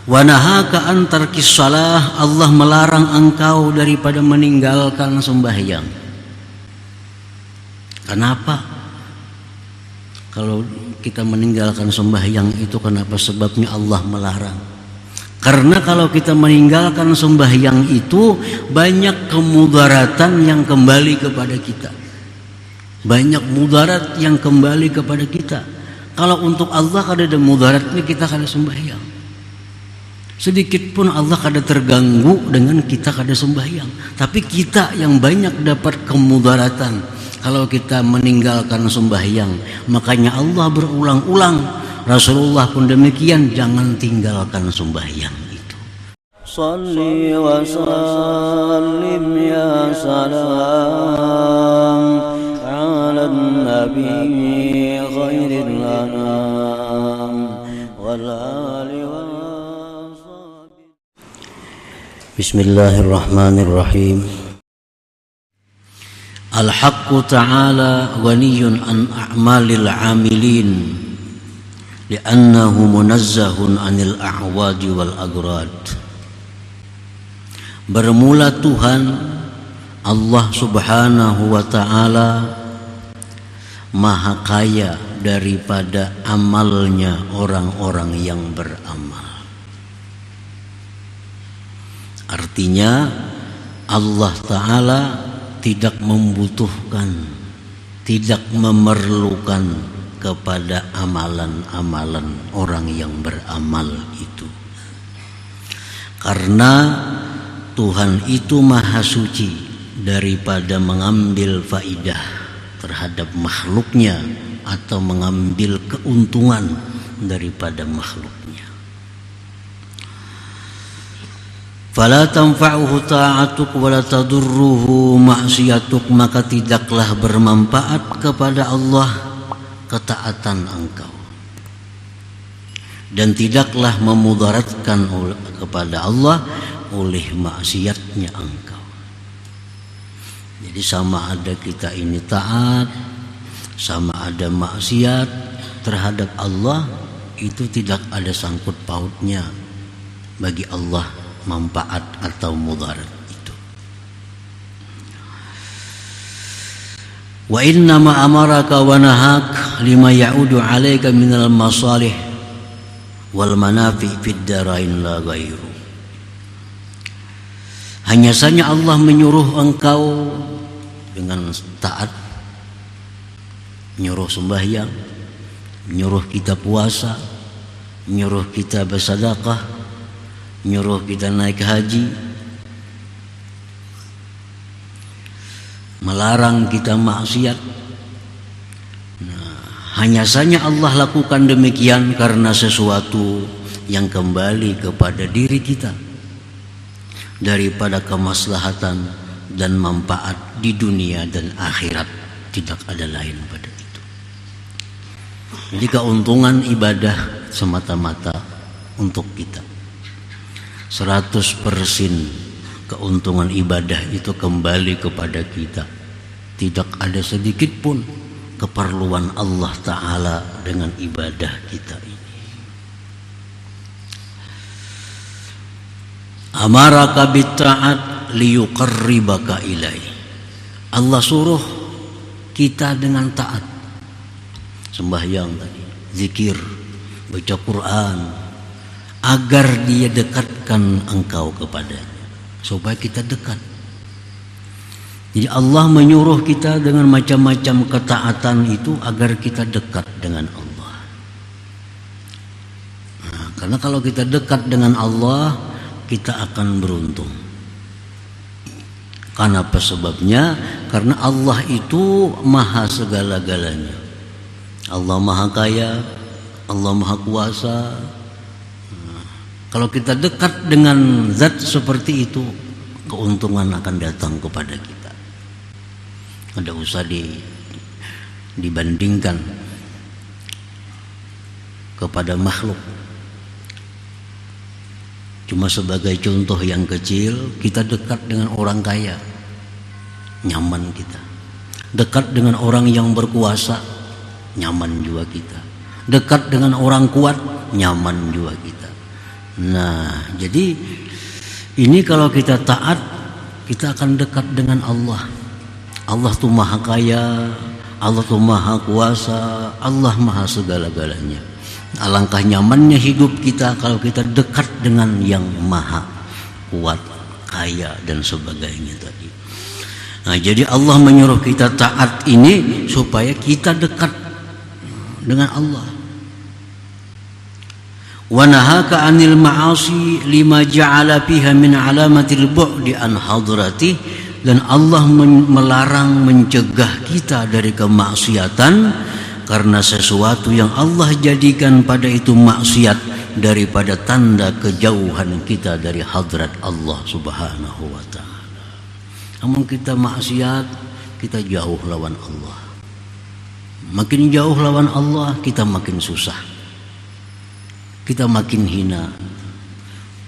Wa nahaka an tarkis shalah, Allah melarang engkau daripada meninggalkan sembahyang. Kenapa? Kalau kita meninggalkan sembahyang itu kenapa sebabnya Allah melarang? Karena kalau kita meninggalkan sembahyang itu banyak kemudaratan yang kembali kepada kita. Banyak mudarat yang kembali kepada kita. Kalau untuk Allah kada ada mudaratnya, kita kada sembahyang. Sedikit pun Allah kada terganggu dengan kita kada sembahyang. Tapi kita yang banyak dapat kemudaratan kalau kita meninggalkan sembahyang. Makanya Allah berulang-ulang, Rasulullah pun demikian, jangan tinggalkan sembahyang itu. Salli wa sallim ya salam ala nabi khairil anam wal ali wa Bismillahirrahmanirrahim. Al-haqqu ta'ala ghaniyun an a'malil 'amilin li'annahu munazzahun 'anil a'wadi wal agrad. Bermula Tuhan Allah Subhanahu wa ta'ala maha kaya daripada amalnya orang-orang yang beramal. Artinya Allah Ta'ala tidak membutuhkan, tidak memerlukan kepada amalan-amalan orang yang beramal itu. Karena Tuhan itu maha suci daripada mengambil faidah terhadap makhluknya atau mengambil keuntungan daripada makhluknya. Fala tanfa'uhu ta'atuk wa la tadurruhu ma'siyatuk, maka tidaklah bermanfaat kepada Allah ketaatan engkau dan tidaklah memudaratkan kepada Allah oleh maksiatnya engkau. Jadi sama ada kita ini taat, sama ada maksiat terhadap Allah, itu tidak ada sangkut pautnya bagi Allah manfaat atau mudarat itu. Wa inna ma amaraka wa nahak lima ya'udu 'alaika minal masalih wal manafi fid darain la ghairu. Hanya saja Allah menyuruh engkau dengan taat, menyuruh sembahyang, menyuruh kita puasa, menyuruh kita bersedekah, nyuruh kita naik haji, melarang kita maksiat. Hanya saja Allah lakukan demikian karena sesuatu yang kembali kepada diri kita daripada kemaslahatan dan manfaat di dunia dan akhirat. Tidak ada lain pada itu. Jadi keuntungan ibadah semata-mata untuk kita. 100% keuntungan ibadah itu kembali kepada kita. Tidak ada sedikit pun keperluan Allah Ta'ala dengan ibadah kita ini. Amaraka bitta'at liyuqarribaka ilaihi. Allah suruh kita dengan taat. Sembahyang tadi, zikir, baca Quran, agar dia dekatkan engkau kepadanya, supaya kita dekat. Jadi Allah menyuruh kita dengan macam-macam ketaatan itu agar kita dekat dengan Allah. Karena kalau kita dekat dengan Allah, kita akan beruntung. Karena apa sebabnya? Karena Allah itu maha segala-galanya. Allah maha kaya, Allah maha kuasa. Kalau kita dekat dengan zat seperti itu, keuntungan akan datang kepada kita. Tidak usah dibandingkan kepada makhluk. Cuma sebagai contoh yang kecil, kita dekat dengan orang kaya, nyaman kita. Dekat dengan orang yang berkuasa, nyaman juga kita. Dekat dengan orang kuat, nyaman juga kita. Nah, jadi ini kalau kita taat, kita akan dekat dengan Allah. Allah tuh maha kaya, Allah tuh maha kuasa, Allah maha segala-galanya. Alangkah nyamannya hidup kita kalau kita dekat dengan yang maha kuat, kaya dan sebagainya tadi. Nah, jadi Allah menyuruh kita taat ini supaya kita dekat dengan Allah. Wa nahaka 'anil ma'asi lima ja'ala fiha min 'alamatil bu'di an hadrati, dan Allah melarang, mencegah kita dari kemaksiatan karena sesuatu yang Allah jadikan pada itu maksiat daripada tanda kejauhan kita dari hadrat Allah Subhanahu wa ta'ala. Namun kita maksiat, kita jauh lawan Allah. Makin jauh lawan Allah, kita makin susah. Kita makin hina.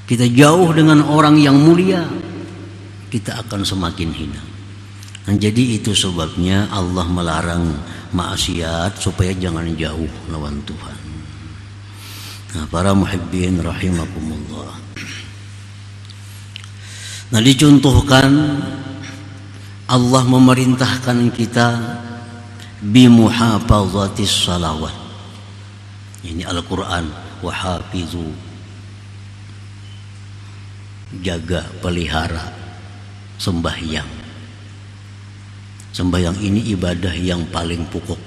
Kita jauh dengan orang yang mulia, kita akan semakin hina. Dan jadi itu sebabnya Allah melarang maksiat supaya jangan jauh lawan Tuhan. Nah, para muhibbin rahimakumullah. Nah, dicontohkan Allah memerintahkan kita bimuhafazatis salawat. Ini Al-Quran. Wahafizu, jaga, pelihara sembahyang. Sembahyang ini ibadah yang paling pokok.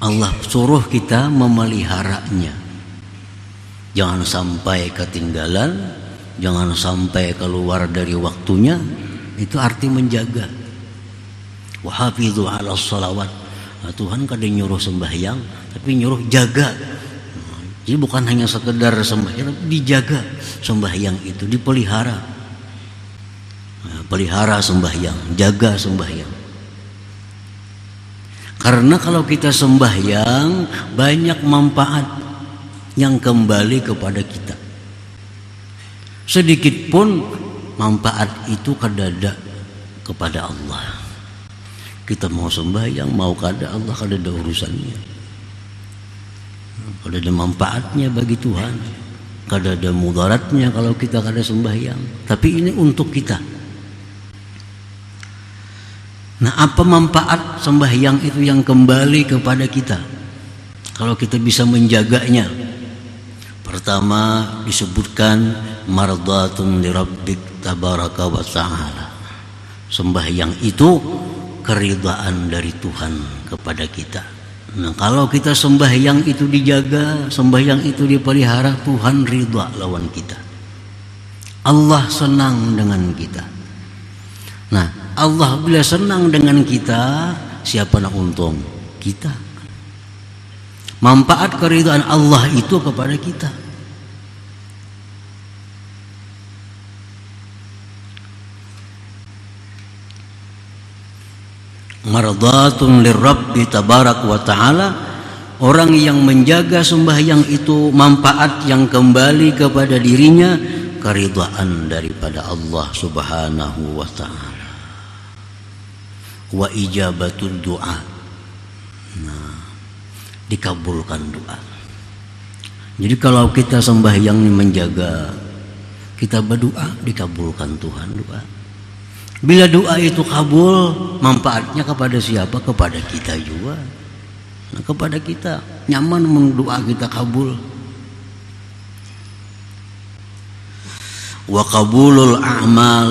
Allah suruh kita memeliharanya. Jangan sampai ketinggalan, jangan sampai keluar dari waktunya. Itu arti menjaga. Wahafizu ala salawat. Nah, Tuhan kadang nyuruh sembahyang, tapi nyuruh jaga. Jadi bukan hanya sekedar sembahyang, dijaga sembahyang itu, dipelihara. Nah, pelihara sembahyang, jaga sembahyang. Karena kalau kita sembahyang, banyak manfaat yang kembali kepada kita. Sedikit pun manfaat itu kadada kepada Allah. Kita mau sembahyang, mau kada Allah, kada ada urusannya. Kada ada manfaatnya bagi Tuhan, kada ada mudaratnya kalau kita kada sembahyang. Tapi ini untuk kita. Nah, apa manfaat sembahyang itu yang kembali kepada kita kalau kita bisa menjaganya? Pertama disebutkan mardatun li rabbik tabaraka wa ta'ala. Sembahyang itu keridhaan dari Tuhan kepada kita. Nah, kalau kita sembahyang itu dijaga, sembahyang itu dipelihara, Tuhan ridha lawan kita. Allah senang dengan kita. Nah, Allah bila senang dengan kita, siapa nak untung? Kita. Manfaat keridhaan Allah itu kepada kita. Mardatun lirabbi tabarak wa ta'ala. Orang yang menjaga sembahyang itu manfaat yang kembali kepada dirinya, keridhaan daripada Allah Subhanahu wa ta'ala. Wa ijabatul doa. Nah, dikabulkan doa. Jadi kalau kita sembahyang menjaga, kita berdoa, dikabulkan Tuhan doa. Bila doa itu kabul, manfaatnya kepada siapa? Kepada kita juga. Nah, kepada kita nyaman mendoa kita kabul. Wa qabulul a'mal,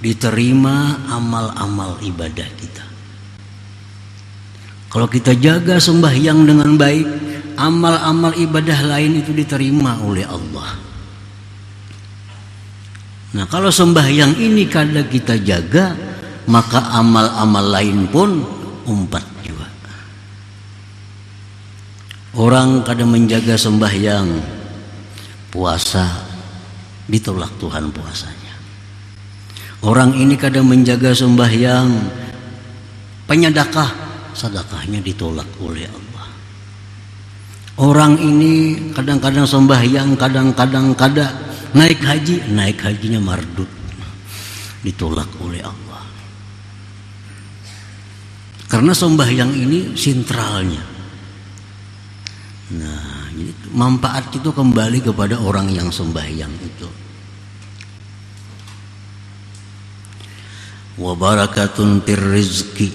diterima amal-amal ibadah kita. Kalau kita jaga sembahyang dengan baik, amal-amal ibadah lain itu diterima oleh Allah. Nah, kalau sembahyang ini kada kita jaga, maka amal-amal lain pun umpat juga. Orang kada menjaga sembahyang, puasa ditolak Tuhan puasanya. Orang ini kada menjaga sembahyang, penyedekah, sedekahnya ditolak oleh Allah. Orang ini kadang-kadang sembahyang, kadang-kadang kada. Naik haji, naik hajinya mardut, ditolak oleh Allah. Karena sembahyang ini sentralnya. Nah, jadi manfaat itu kembali kepada orang yang sembahyang itu. Wa barakatun fir rizqi,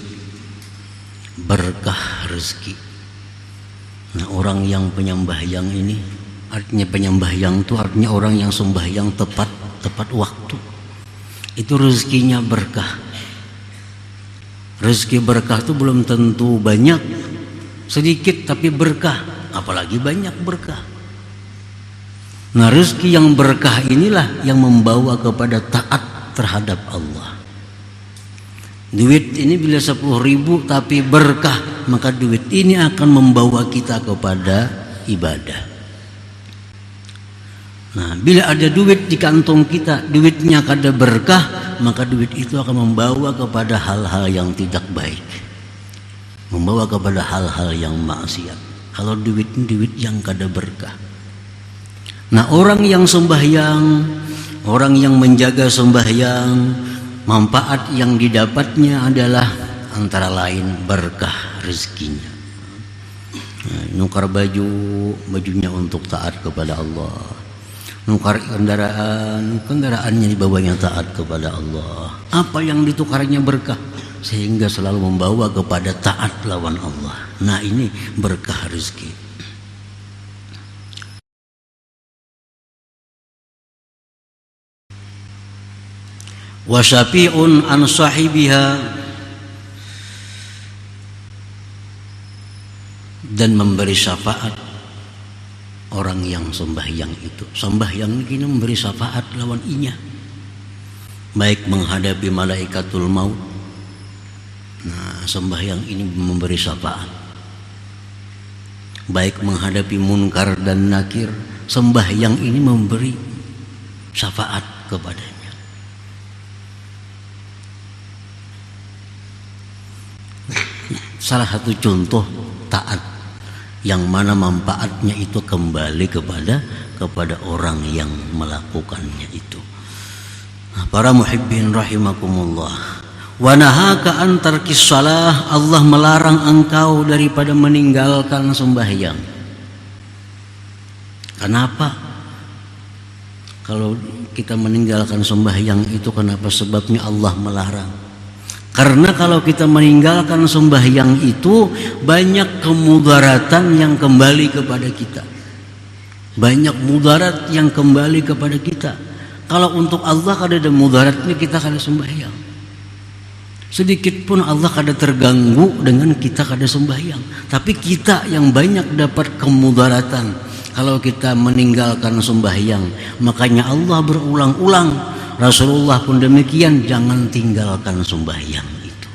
berkah rezeki. Nah, orang yang penyembahyang ini, artinya penyembahyang itu artinya orang yang sembahyang tepat waktu. Itu rezekinya berkah. Rezeki berkah itu belum tentu banyak, sedikit tapi berkah, apalagi banyak berkah. Nah, rezeki yang berkah inilah yang membawa kepada taat terhadap Allah. Duit ini bila 10.000 tapi berkah, maka duit ini akan membawa kita kepada ibadah. Nah, bila ada duit di kantong kita, duitnya kada berkah, maka duit itu akan membawa kepada hal-hal yang tidak baik, membawa kepada hal-hal yang maksiat. Kalau duit yang kada berkah. Nah, orang yang sembahyang, orang yang menjaga sembahyang, manfaat yang didapatnya adalah antara lain berkah rezekinya. Nah, nukar bajunya untuk taat kepada Allah. Nukar kendaraannya dibawanya taat kepada Allah. Apa yang ditukarnya berkah, sehingga selalu membawa kepada taat lawan Allah. Nah, ini berkah rezeki. Wa syafi'un an sahibiha, dan memberi syafaat orang yang sembahyang itu. Sembahyang ini memberi syafaat lawan inya, baik menghadapi malaikatul maut. Nah, sembahyang ini memberi syafaat, baik menghadapi munkar dan nakir. Sembahyang ini memberi syafaat kepadanya. Salah satu contoh taat yang mana manfaatnya itu kembali kepada orang yang melakukannya itu. Nah, para muhibbin rahimakumullah, wa nahaka an tarkis shalah, Allah melarang engkau daripada meninggalkan sembahyang. Kenapa? Kalau kita meninggalkan sembahyang itu kenapa sebabnya Allah melarang? Karena kalau kita meninggalkan sembahyang itu banyak kemudaratan yang kembali kepada kita. Banyak mudarat yang kembali kepada kita. Kalau untuk Allah kada ada mudaratnya, kita kada sembahyang. Sedikit pun Allah kada terganggu dengan kita kada sembahyang. Tapi kita yang banyak dapat kemudaratan kalau kita meninggalkan sembahyang. Makanya Allah berulang-ulang, Rasulullah pun demikian, jangan tinggalkan sembahyang itu.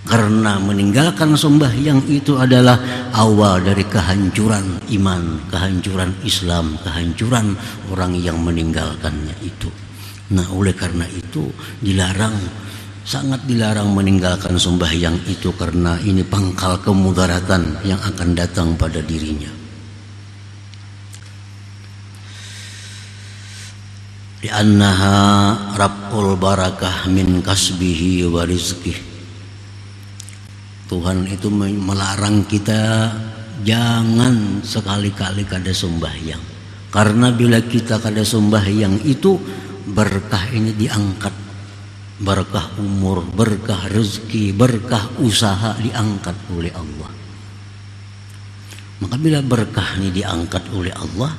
Karena meninggalkan sembahyang itu adalah awal dari kehancuran iman, kehancuran Islam, kehancuran orang yang meninggalkannya itu. Nah, oleh karena itu dilarang, sangat dilarang meninggalkan sembahyang itu, karena ini pangkal kemudaratan yang akan datang pada dirinya. Li'annaha rab'ul barakah min kasbihi wa rizqih. Tuhan itu melarang kita jangan sekali-kali kada sembahyang. Karena bila kita kada sembahyang itu berkah ini diangkat. Berkah umur, berkah rezeki, berkah usaha diangkat oleh Allah. Maka bila berkah ini diangkat oleh Allah,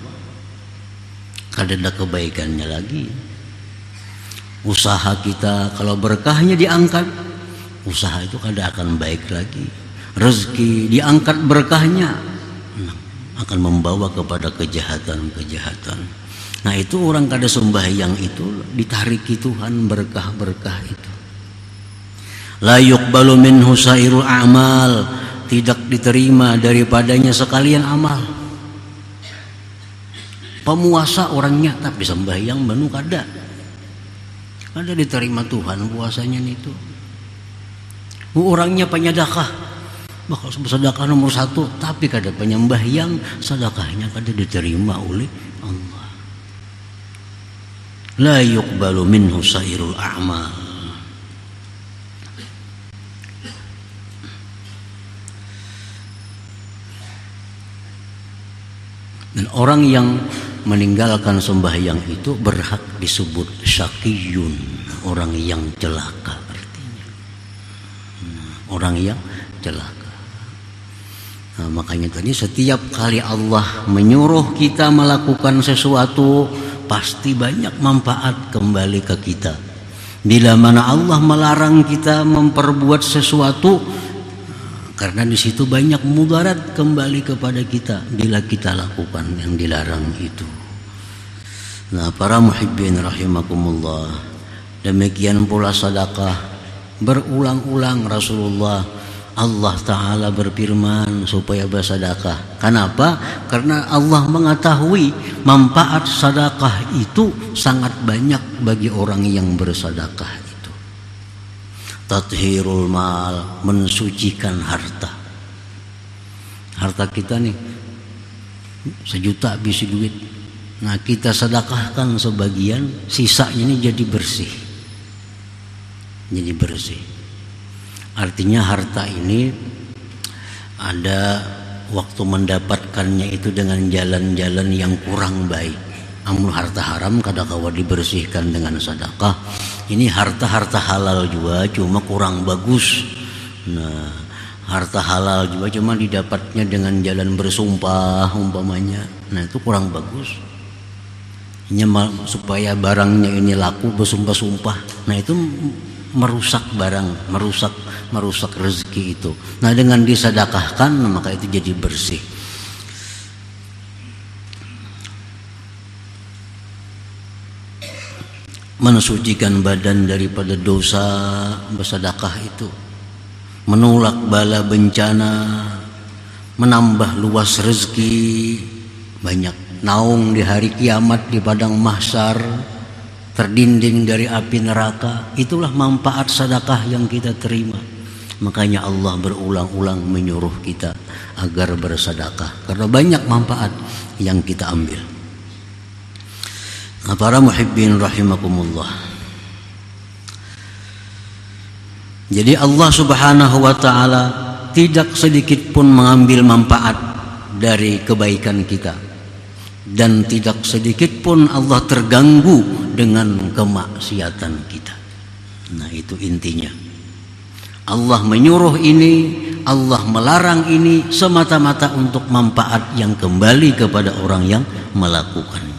kada ada kebaikannya lagi. Usaha kita kalau berkahnya diangkat, usaha itu kada akan baik lagi. Rezeki diangkat berkahnya, akan membawa kepada kejahatan-kejahatan. Nah, itu orang kada sembahyang itu ditariki Tuhan berkah-berkah itu. La yuqbalu minhu sairul a'mal, tidak diterima daripadanya sekalian amal. Pemuasa orangnya tapi sembahyang menu kada diterima Tuhan puasanya itu. Orangnya penyedekah, bakal sedekah nomor 1, tapi kada penyembahyang, sedekahnya kada diterima oleh Allah. La yuqbalu minhu sairul a'mal. Dan orang yang meninggalkan sembahyang itu berhak disebut syaqiyun, orang yang celaka artinya. Orang yang celaka. Nah, makanya tadi setiap kali Allah menyuruh kita melakukan sesuatu pasti banyak manfaat kembali ke kita. Bila mana Allah melarang kita memperbuat sesuatu, karena di situ banyak mudarat kembali kepada kita bila kita lakukan yang dilarang itu. Nah, para muhibbin rahimakumullah, demikian pula sedekah. Berulang-ulang Rasulullah Allah Ta'ala berfirman supaya bersedekah. Kenapa? Karena Allah mengetahui manfaat sedekah itu sangat banyak bagi orang yang bersedekah itu. Tathirul mal, mensucikan harta. Harta kita nih 1 juta habis duit. Nah, kita sedekahkan sebagian, sisanya ini jadi bersih. Jadi bersih. Artinya harta ini ada waktu mendapatkannya itu dengan jalan-jalan yang kurang baik. Namun harta haram kadang-kala dibersihkan dengan sedekah. Ini harta-harta halal juga cuma kurang bagus. Nah, harta halal juga cuma didapatnya dengan jalan bersumpah umpamanya. Nah, itu kurang bagus. Supaya barangnya ini laku bersumpah-sumpah. Nah, itu merusak barang, merusak rezeki itu. Nah, dengan disedekahkan maka itu jadi bersih. Mensucikan badan daripada dosa, bersedekah itu menolak bala bencana, menambah luas rezeki, banyak naung di hari kiamat di padang mahsyar, terdinding dari api neraka. Itulah manfaat sedekah yang kita terima. Makanya Allah berulang-ulang menyuruh kita agar bersedekah karena banyak manfaat yang kita ambil. Nah, para muhibbin rahimakumullah. Jadi Allah Subhanahu wa taala tidak sedikit pun mengambil manfaat dari kebaikan kita, dan tidak sedikit pun Allah terganggu dengan kemaksiatan kita. Nah, itu intinya. Allah menyuruh ini, Allah melarang ini semata-mata untuk manfaat yang kembali kepada orang yang melakukannya.